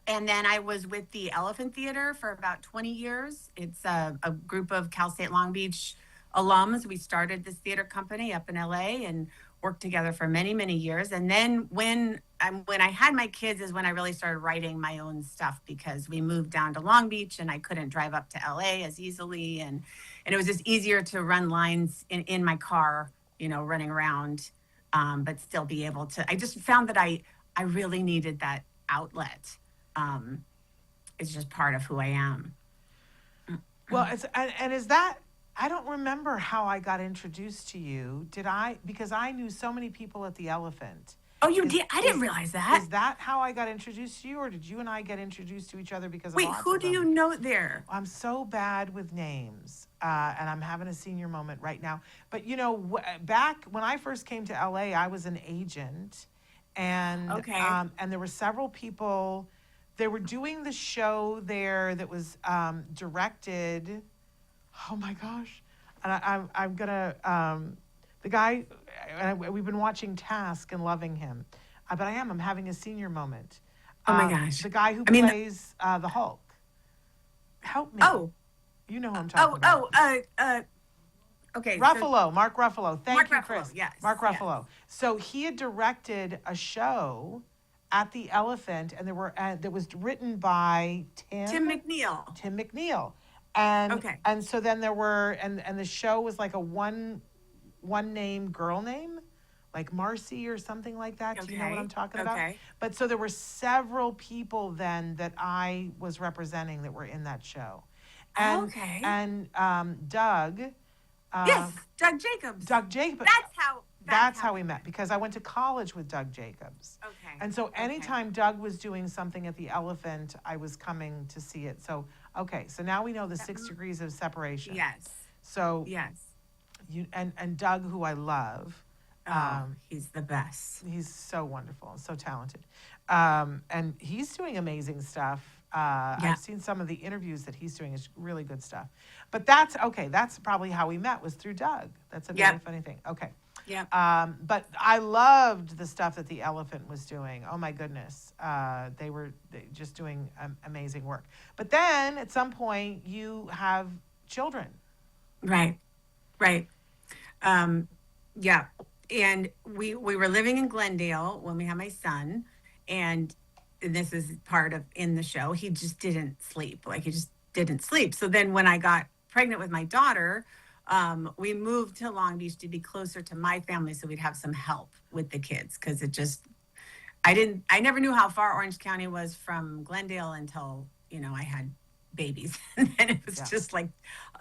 And then I was with the Elephant Theater for about 20 years. It's a group of Cal State Long Beach alums. We started this theater company up in LA and worked together for many, many years. And then when I had my kids is when I really started writing my own stuff because we moved down to Long Beach and I couldn't drive up to LA as easily. And it was just easier to run lines in my car, you know, running around, but still be able to. I just found that I really needed that outlet. It's just part of who I am. Well, and is that, I don't remember how I got introduced to you. Did I? Because I knew so many people at the Elephant. Oh, you did? I didn't realize that. Is that how I got introduced to you, or did you and I get introduced to each other because of Wait, autism? who do you know there? I'm so bad with names, and I'm having a senior moment right now. But, you know, back when I first came to LA, I was an agent, Okay. And there were several people. They were doing the show there that was directed. Oh my gosh! And I'm gonna the guy. We've been watching Task and loving him, but I'm having a senior moment. Oh my gosh. The guy who I mean, plays the Hulk. Help me. oh, You know who I'm talking about. Okay. Ruffalo, Mark Ruffalo. Thank Mark you, Ruffalo, Chris. yes, Mark yes. Ruffalo. So he had directed a show at the Elephant, and that was written by Tim McNeil. Tim McNeil. And Okay. and so then there were and the show was like a one name girl name, like Marcy or something like that. Do you know what I'm talking about? Okay. But so there were several people then that I was representing that were in that show. And Okay. and Doug Yes, Doug Jacobs. Doug Jacobs. That's how we met, because I went to college with Doug Jacobs. Okay. And so anytime Doug was doing something at the Elephant, I was coming to see it. So, okay, so now we know the 6 degrees of separation. Yes. So Yes. and Doug, who I love. He's the best. He's so wonderful and so talented. And he's doing amazing stuff. I've seen some of the interviews that he's doing. Is really good stuff. But that's probably how we met, was through Doug. That's a very funny thing. Okay. Yeah. But I loved the stuff that the Elephant was doing. Oh my goodness. They were just doing amazing work. But then at some point you have children. Right. Yeah. And we were living in Glendale when we had my son, and this is part of in the show. He just didn't sleep. So then when I got pregnant with my daughter, we moved to Long Beach to be closer to my family, so we'd have some help with the kids, because I never knew how far Orange County was from Glendale until, I had babies. And then it was just like,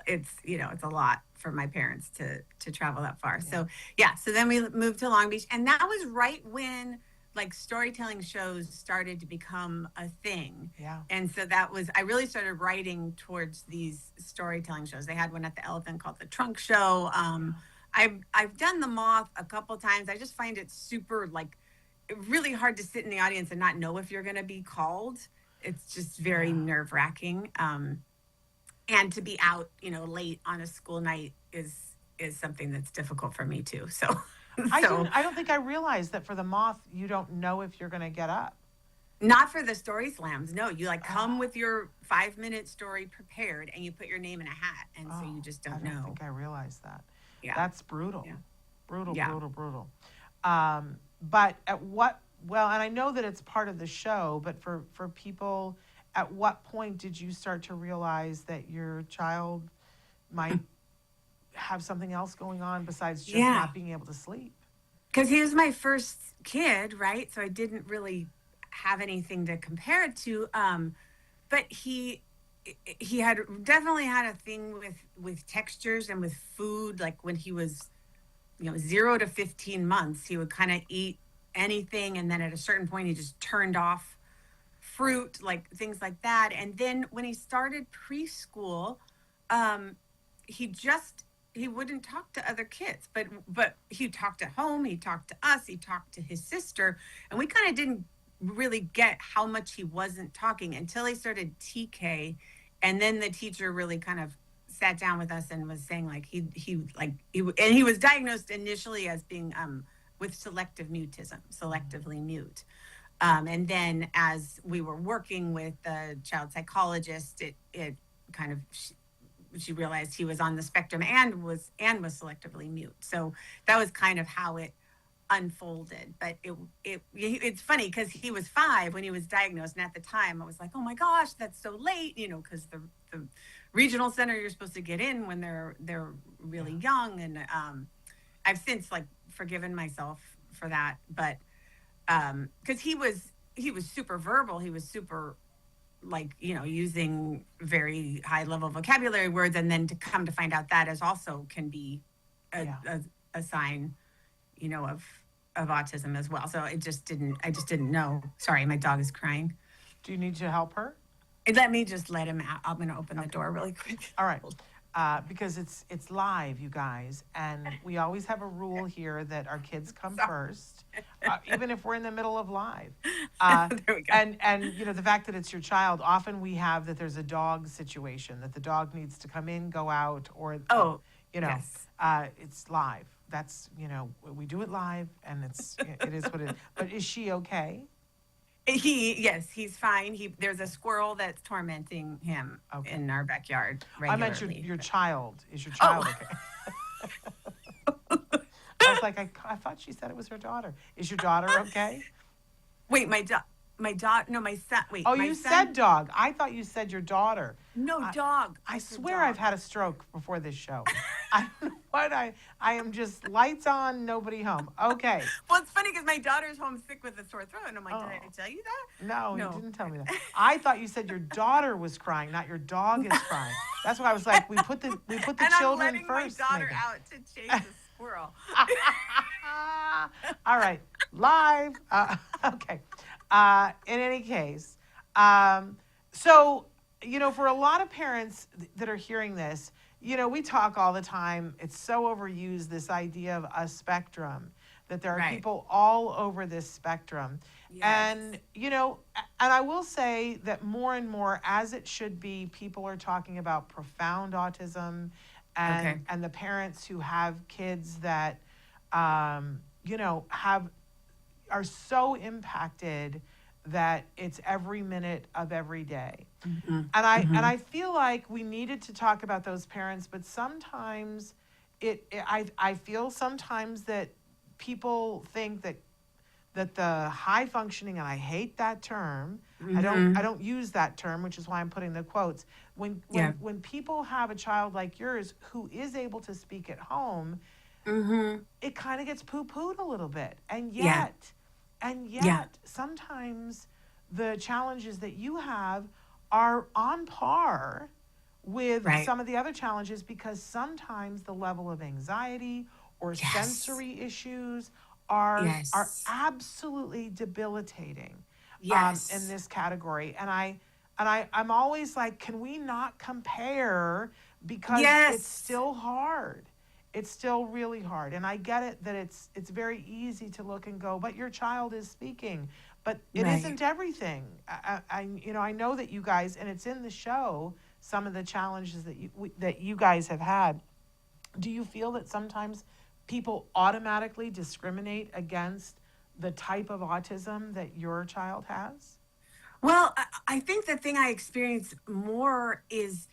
it's a lot for my parents to travel that far. So then we moved to Long Beach, and that was right when like storytelling shows started to become a thing. Yeah. And so I really started writing towards these storytelling shows. They had one at the Elephant called The Trunk Show. I've done The Moth a couple times. I just find it super really hard to sit in the audience and not know if you're going to be called. It's just very nerve wracking. And to be out, late on a school night is something that's difficult for me too. So I don't think I realized that for the Moth, you don't know if you're going to get up. Not for the story slams. No, you come with your 5-minute story prepared, and you put your name in a hat. And so you just don't know. I don't think I realized that. Yeah. That's brutal. Yeah. Brutal. But and I know that it's part of the show, but for people, at what point did you start to realize that your child might have something else going on besides just not being able to sleep? Because he was my first kid, right? So I didn't really have anything to compare it to. But he had definitely had a thing with textures and with food. Like when he was, 0 to 15 months, he would kind of eat anything, and then at a certain point he just turned off fruit, like things like that. And then when he started preschool, he wouldn't talk to other kids, but he talked at home, he talked to us, he talked to his sister, and we kind of didn't really get how much he wasn't talking until he started TK. And then the teacher really kind of sat down with us and was saying he was diagnosed initially as being with selective mutism, selectively mute. And then as we were working with the child psychologist, it kind of, she realized he was on the spectrum and was selectively mute. So that was kind of how it unfolded. But it's funny because he was 5 when he was diagnosed, and at the time I was like, oh my gosh, that's so late, because the regional center, you're supposed to get in when they're really young. And I've since forgiven myself for that, but because he was super verbal, he was super using very high level vocabulary words, and then to come to find out that is also can be a sign, of autism as well. So I just didn't know. Sorry, my dog is crying. Do you need to help her? Let me just let him out. I'm going to open the door really quick. All right. Because it's live, you guys, and we always have a rule here that our kids come first. even if we're in the middle of live. There we go. And you know, the fact that it's your child, often we have that there's a dog situation, that the dog needs to come in, go out, or, Oh, you know, yes. it's live. That's, you know, we do it live, and it is what it is. But is she okay? Yes, he's fine. There's a squirrel that's tormenting him Okay. in our backyard I regularly. meant your child. Is your Oh. child okay? I was like, I thought she said it was her daughter. Is your daughter okay? Wait, my daughter, no, my son, wait. Oh, my you son, said dog. I thought you said your daughter. no, dog. I said swear dog. I've had a stroke before this show. I don't know what I am just lights on, nobody home. Okay. Well, it's funny because my daughter's homesick with a sore throat, and I'm like, did I Oh. tell you that? No, No. you didn't tell me that. I thought you said your daughter was crying, not your dog is crying. That's why I was like, we put the And children I'm letting first. my daughter Megan. out to chase a squirrel. All right, live. Okay. In any case, so, you know, for a lot of parents that are hearing this, you know, we talk all the time. It's so overused, this idea of a spectrum, that there are Right. people all over this spectrum. Yes. And, you know, and I will say that more and more, as it should be, people are talking about profound autism and, Okay. and the parents who have kids that, you know, are so impacted that it's every minute of every day. Mm-hmm. And I feel like we needed to talk about those parents, but sometimes I feel sometimes that people think that the high functioning, and I hate that term. I don't use that term, which is why I'm putting the quotes. When people have a child like yours who is able to speak at home, it kind of gets poo-pooed a little bit. And yet, sometimes the challenges that you have are on par with Right. some of the other challenges, because sometimes the level of anxiety or Yes. sensory issues are Yes. absolutely debilitating Yes. in this category. And I'm always like, can we not compare, because Yes. it's still hard. It's still really hard. And I get it that it's very easy to look and go, but your child is speaking. But it Right. isn't everything. I know that you guys, and it's in the show, some of the challenges that you guys have had. Do you feel that sometimes people automatically discriminate against the type of autism that your child has? Well, I think the thing I experience more is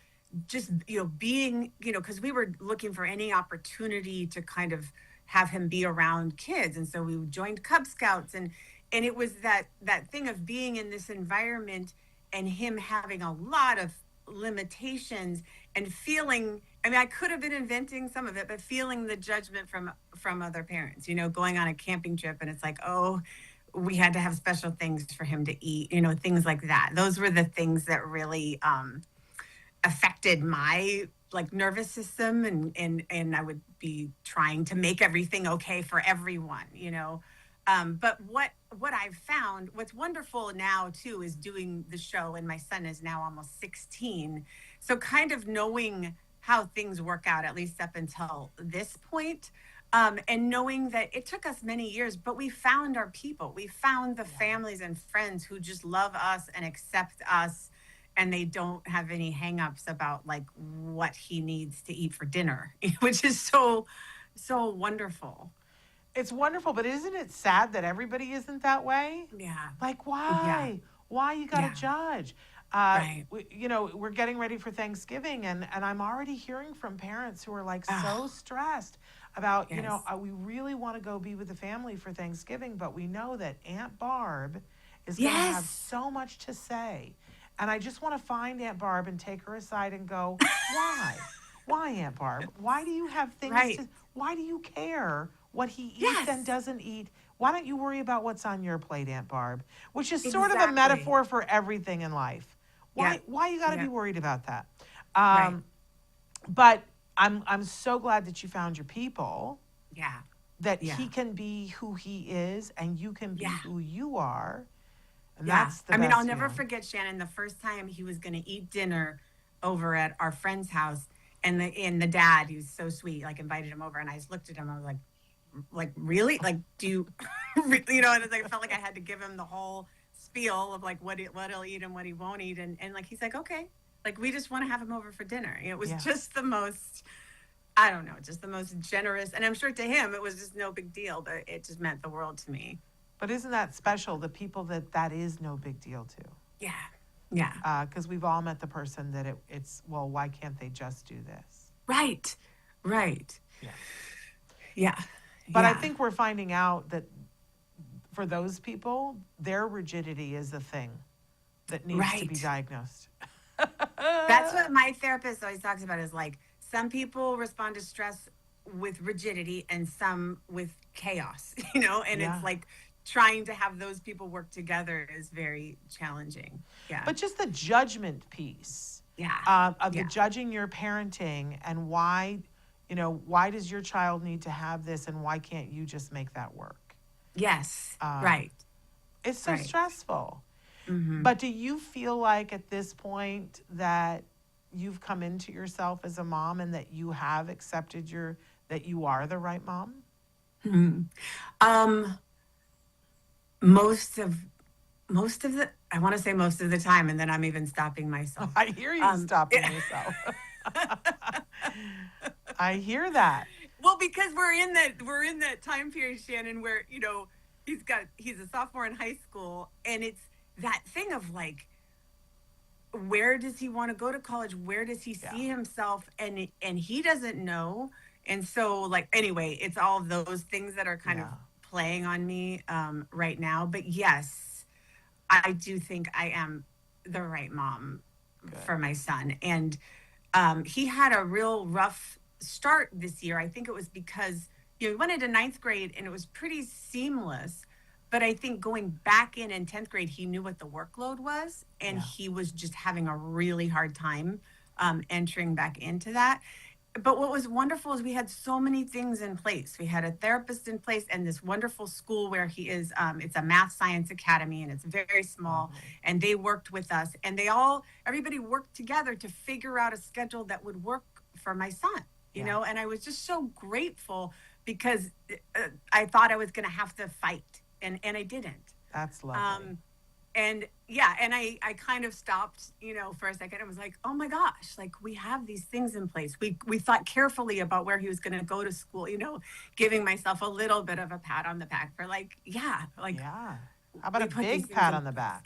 just, being, because we were looking for any opportunity to kind of have him be around kids. And so we joined Cub Scouts, and it was that thing of being in this environment and him having a lot of limitations and feeling, I mean, I could have been inventing some of it, but feeling the judgment from other parents, going on a camping trip, and it's like, oh, we had to have special things for him to eat, things like that. Those were the things that really affected my nervous system, and I would be trying to make everything okay for everyone, but what I've found, what's wonderful now too, is doing the show, and my son is now almost 16. So kind of knowing how things work out, at least up until this point, and knowing that it took us many years, but we found our people. We found the families and friends who just love us and accept us, and they don't have any hangups about what he needs to eat for dinner, which is so wonderful. It's wonderful, but isn't it sad that everybody isn't that way? Yeah. Like, why? Why you got to judge? Right. We're getting ready for Thanksgiving, and I'm already hearing from parents who are so stressed about, Yes. we really want to go be with the family for Thanksgiving, but we know that Aunt Barb is going to have Yes. so much to say. And I just want to find Aunt Barb and take her aside and go, why? Why, Aunt Barb? Why do you have things Right. why do you care what he eats Yes. and doesn't eat? Why don't you worry about what's on your plate, Aunt Barb? Which is sort of a Exactly. metaphor for everything in life. Why you got to be worried about that? Right. But I'm so glad that you found your people, Yeah. that Yeah. he can be who he is and you can be Yeah. who you are. And Yeah. that's the I mean, best I'll never feeling. forget, Shannon, the first time he was going to eat dinner over at our friend's house, and the dad, he was so sweet, invited him over, and I just looked at him. I was like, really? Do you you know, and it's like, I felt like I had to give him the whole spiel of like what he'll eat and what he won't eat. And like, he's like, okay, like, we just want to have him over for dinner. It was just the most, I don't know, just the most generous. And I'm sure to him, it was just no big deal, but it just meant the world to me. But isn't that special? The people that is no big deal to. Yeah. Yeah. Because we've all met the person that it's, well, why can't they just do this? Right. Right. Yeah. Yeah. But I think we're finding out that for those people, their rigidity is the thing that needs to be diagnosed. That's what my therapist always talks about, is like, some people respond to stress with rigidity and some with chaos, you know, and it's like trying to have those people work together is very challenging. Yeah. But just the judgment piece of the judging your parenting and why, you know, why does your child need to have this and why can't you just make that work? Yes. Right. It's so stressful. Mm-hmm. But do you feel like at this point that you've come into yourself as a mom and that you have accepted that you are the right mom? Mm-hmm. Most of the, I want to say most of the time, and then I'm even stopping myself. I hear you stopping yourself. I hear that. Well, because we're in that time period, Shannon, where, you know, he's a sophomore in high school, and it's that thing of like, where does he want to go to college? Where does he see himself? And he doesn't know. And so, like, anyway, it's all of those things that are kind of playing on me right now. But yes, I do think I am the right mom for my son. And he had a real rough start this year. I think it was because, you know, he went into 9th grade and it was pretty seamless. But I think going back in 10th grade, he knew what the workload was, and he was just having a really hard time entering back into that. But what was wonderful is we had so many things in place. We had a therapist in place and this wonderful school where he is, it's a math science academy, and it's very small. And they worked with us, and everybody worked together to figure out a schedule that would work for my son, you know? And I was just so grateful because I thought I was going to have to fight. And I didn't. That's lovely. And I kind of stopped, you know, for a second. I was like, oh my gosh, like, we have these things in place. We thought carefully about where he was going to go to school, you know, giving myself a little bit of a pat on the back for how about a big pat on the back?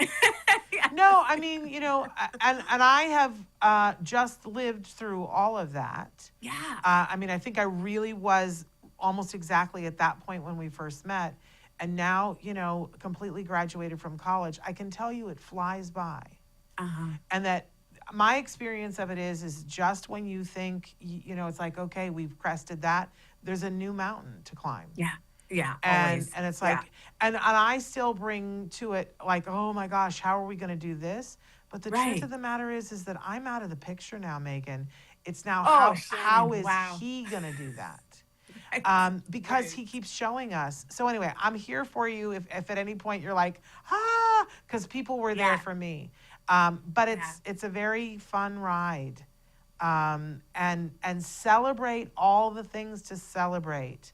No, I mean, you know, and I have just lived through all of that. Yeah. I mean, I think I really was almost exactly at that point when we first met. And now, you know, completely graduated from college, I can tell you it flies by. And that my experience of it is just when you think, you know, it's like, okay, we've crested that, there's a new mountain to climb. Yeah. Yeah. And always. and it's like, and I still bring to it like, oh my gosh, how are we going to do this? But the truth of the matter is that I'm out of the picture now, Megan. It's now how is he going to do that? Because he keeps showing us. So anyway, I'm here for you if at any point you're like, because people were there for me. But it's a very fun ride. And celebrate all the things to celebrate.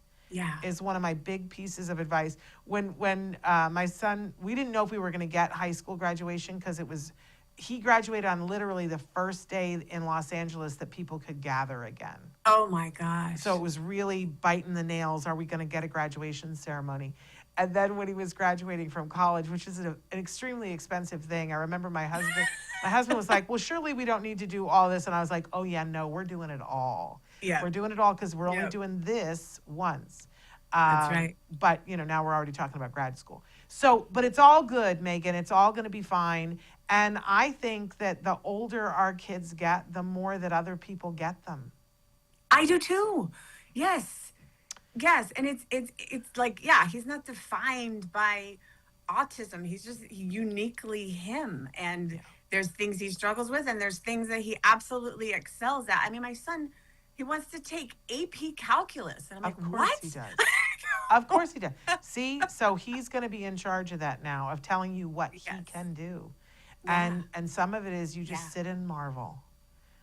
Is one of my big pieces of advice. When my son, we didn't know if we were going to get high school graduation because he graduated on literally the first day in Los Angeles that people could gather again. Oh my gosh. So it was really biting the nails. Are we going to get a graduation ceremony? And then when he was graduating from college, which is an extremely expensive thing, I remember my husband was like, well, surely we don't need to do all this. And I was like, oh yeah, no, we're doing it all. Yeah. We're doing it all because we're only doing this once. That's right. But, you know, now we're already talking about grad school. So, but it's all good, Megan. It's all going to be fine. And I think that the older our kids get, the more that other people get them. I do too. Yes. Yes. And it's like, he's not defined by autism. He's just uniquely him. And there's things he struggles with, and there's things that he absolutely excels at. I mean, my son, he wants to take AP calculus. And I'm like, what? Of course he does. Of course he does. See, so he's going to be in charge of that now, of telling you what he can do. And some of it is you just sit and marvel.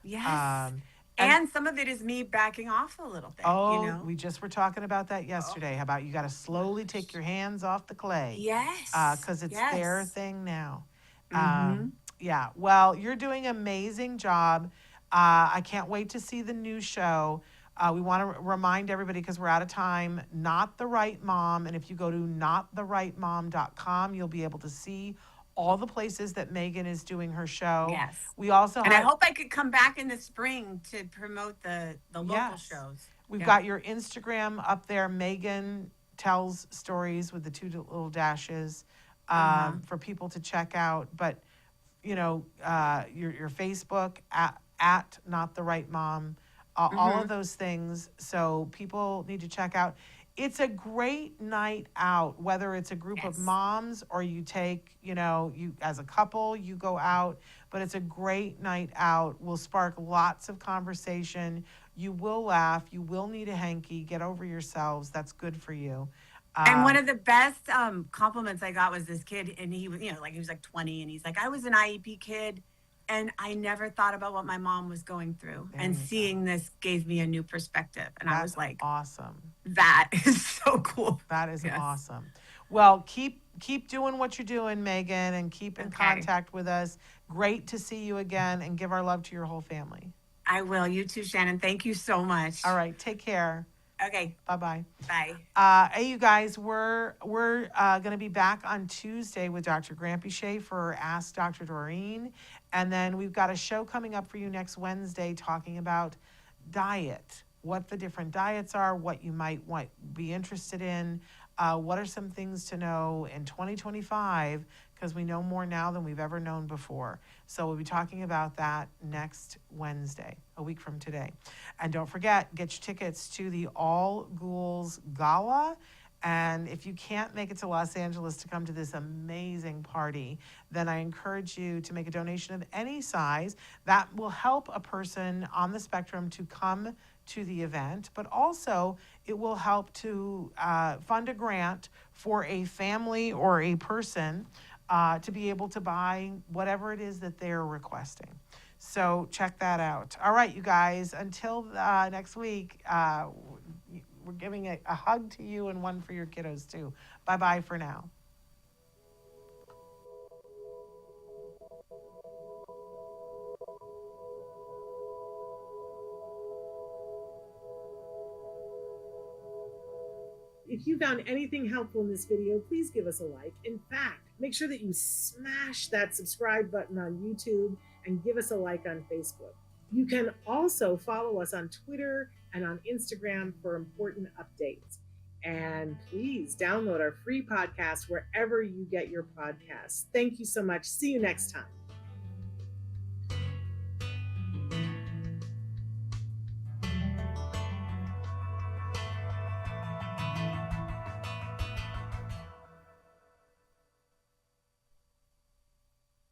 Yes. And some of it is me backing off a little bit, Oh, you know? we just were talking about that yesterday. How about you got to slowly take your hands off the clay? Yes. Because it's their Yes. thing now. Mm-hmm. Yeah. Well, you're doing an amazing job. I can't wait to see the new show. We want to remind everybody because we're out of time. Not the Right Mom, and if you go to nottherightmom.com, you'll be able to see all the places that Megan is doing her show. Yes. We also And I have, hope I could come back in the spring to promote the local Yes. shows. We've got your Instagram up there. Megan tells stories with the two little dashes for people to check out. But you know, your Facebook at Not the Right Mom, all of those things. So people need to check out. It's a great night out, whether it's a group of moms or you take, you as a couple, you go out, but it's a great night out. Will spark lots of conversation. You will laugh. You will need a hanky. Get over yourselves. That's good for you. And one of the best compliments I got was this kid, and he was, he was like 20, and he's like, I was an IEP kid, and I never thought about what my mom was going through. And seeing this gave me a new perspective. And I was like, awesome. That is so cool. That is awesome. Well, keep doing what you're doing, Megan, and keep in contact with us. Great to see you again, and give our love to your whole family. I will. You too, Shannon. Thank you so much. All right. Take care. Okay. Bye-bye. Bye. Hey, you guys, we're going to be back on Tuesday with Dr. Grampy Shea for Ask Dr. Doreen. And then we've got a show coming up for you next Wednesday talking about diet, what the different diets are, what you might be interested in, what are some things to know in 2025, because we know more now than we've ever known before. So we'll be talking about that next Wednesday, a week from today. And don't forget, get your tickets to the All Ghouls Gala. And if you can't make it to Los Angeles to come to this amazing party, then I encourage you to make a donation of any size. That will help a person on the spectrum to come to the event, but also it will help to fund a grant for a family or a person to be able to buy whatever it is that they're requesting. So check that out. All right, you guys, until next week, we're giving a hug to you and one for your kiddos too. Bye-bye for now. If you found anything helpful in this video, please give us a like. In fact, make sure that you smash that subscribe button on YouTube and give us a like on Facebook. You can also follow us on Twitter and on Instagram for important updates. And please download our free podcast wherever you get your podcasts. Thank you so much. See you next time.